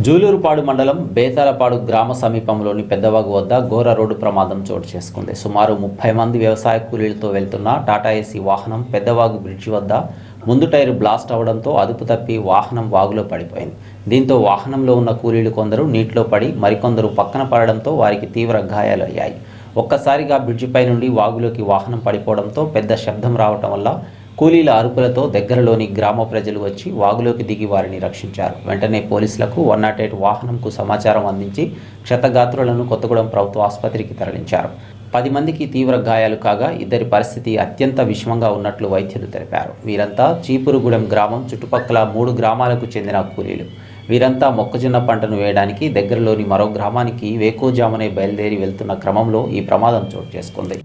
జూలూరుపాడు మండలం బేతాలపాడు గ్రామ సమీపంలోని పెద్దవాగు వద్ద ఘోర రోడ్డు ప్రమాదం చోటు చేసుకుంది. సుమారు 30 మంది వ్యవసాయ కూలీలతో వెళ్తున్న టాటా ఏసీ వాహనం పెద్దవాగు బ్రిడ్జి వద్ద ముందు టైరు బ్లాస్ట్ అవడంతో అదుపు తప్పి వాహనం వాగులో పడిపోయింది. దీంతో వాహనంలో ఉన్న కూలీలు కొందరు నీటిలో పడి మరికొందరు పక్కన పడడంతో వారికి తీవ్ర గాయాలయ్యాయి. ఒక్కసారిగా బ్రిడ్జిపై నుండి వాగులోకి వాహనం పడిపోవడంతో పెద్ద శబ్దం రావటం వల్ల కూలీల అరుపులతో దగ్గరలోని గ్రామ ప్రజలు వచ్చి వాగులోకి దిగి వారిని రక్షించారు. వెంటనే పోలీసులకు 108 వాహనంకు సమాచారం అందించి క్షతగాత్రులను కొత్తగూడెం ప్రభుత్వ ఆసుపత్రికి తరలించారు. 10 మందికి తీవ్ర గాయాలు కాగా 2 పరిస్థితి అత్యంత విషమంగా ఉన్నట్లు వైద్యులు తెలిపారు. వీరంతా చీపురుగూడెం గ్రామం చుట్టుపక్కల 3 గ్రామాలకు చెందిన కూలీలు. వీరంతా మొక్కజొన్న పంటను వేయడానికి దగ్గరలోని మరో గ్రామానికి వేకోజామునే బయలుదేరి వెళ్తున్న క్రమంలో ఈ ప్రమాదం చోటు చేసుకుంది.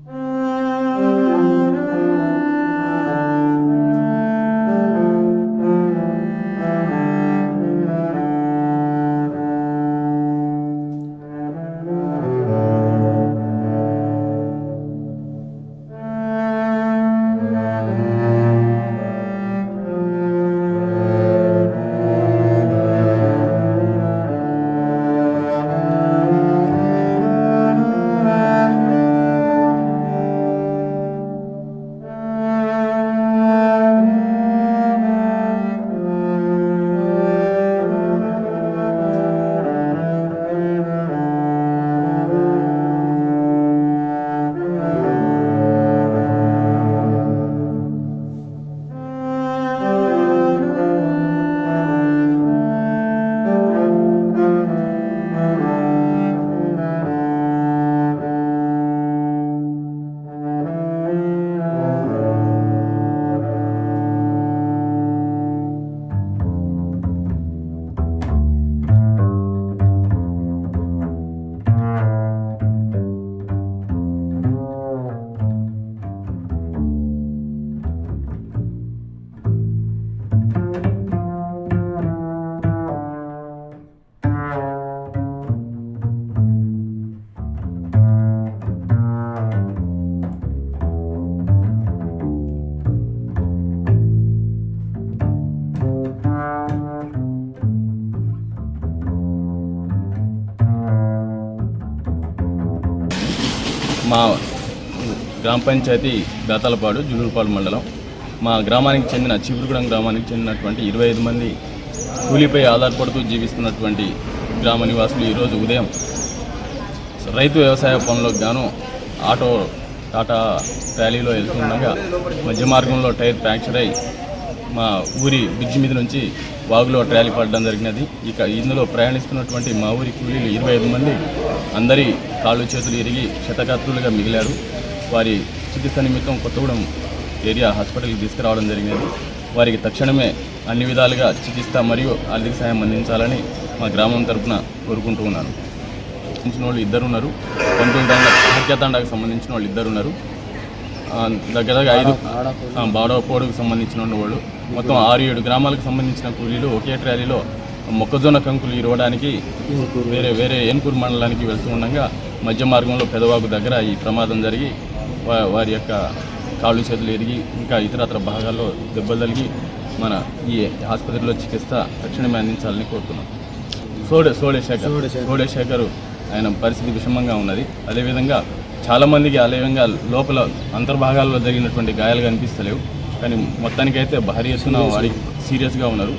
మా గ్రామ పంచాయతీ బేతాలపాడు జూలూరుపాడు మండలం మా గ్రామానికి చెందిన చీపురుగూడెం గ్రామానికి చెందినటువంటి 25 మంది కూలీపై ఆధారపడుతూ జీవిస్తున్నటువంటి గ్రామ నివాసులు ఈరోజు ఉదయం రైతు వ్యవసాయ పనులకు గాను ఆటో టాటా ర్యాలీలో వెళ్తుండగా మధ్య మార్గంలో టైర్ ఫ్రాక్చర్ అయి మా ఊరి బ్రిడ్జి మీద నుంచి వాగులో ట్రాలీ పడడం జరిగినది. ఇక ఇందులో ప్రయాణిస్తున్నటువంటి మా ఊరి కూలీలు 25 మంది అందరి కాళ్ళు చేతులు ఇరిగి క్షతగాత్రులుగా మిగిలారు. వారి చికిత్స నిమిత్తం కొత్తగూడెం ఏరియా హాస్పిటల్కి తీసుకురావడం జరిగినది. వారికి తక్షణమే అన్ని విధాలుగా చికిత్స మరియు ఆర్థిక సాయం అందించాలని మా గ్రామం తరఫున కోరుకుంటూ ఉన్నాను. సంబంధించిన వాళ్ళు 2 ఉన్నారు. హత్యాతండాకు సంబంధించిన వాళ్ళు 2 ఉన్నారు. దగ్గర 5 బాడవపోడుకు సంబంధించిన వాళ్ళు మొత్తం 6-7 గ్రామాలకు సంబంధించిన కూలీలు ఒకే ట్రాలీలో మొక్కజొన్న కంకులు ఇరవడానికి వేరే ఏన్కూరు మండలానికి వెళ్తూ ఉండగా మధ్య మార్గంలో పెదవాగు దగ్గర ఈ ప్రమాదం జరిగి వారి యొక్క కాళ్ళు చేతులు ఎరిగి ఇంకా ఇతరత్ర భాగాల్లో దెబ్బలు తగిలి మన ఈ ఆసుపత్రిలో చికిత్స తక్షణమే అందించాలని కోరుతున్నాం. సోడేశేఖర్ ఆయన పరిస్థితి విషమంగా ఉన్నది. అదేవిధంగా చాలామందికి అలేవంగా లోపల అంతర్భాగాల్లో జరిగినటువంటి గాయాలు కనిపిస్తలేవు. కానీ మొత్తానికైతే భారీ ఎత్తున వాడికి సీరియస్గా ఉన్నారు.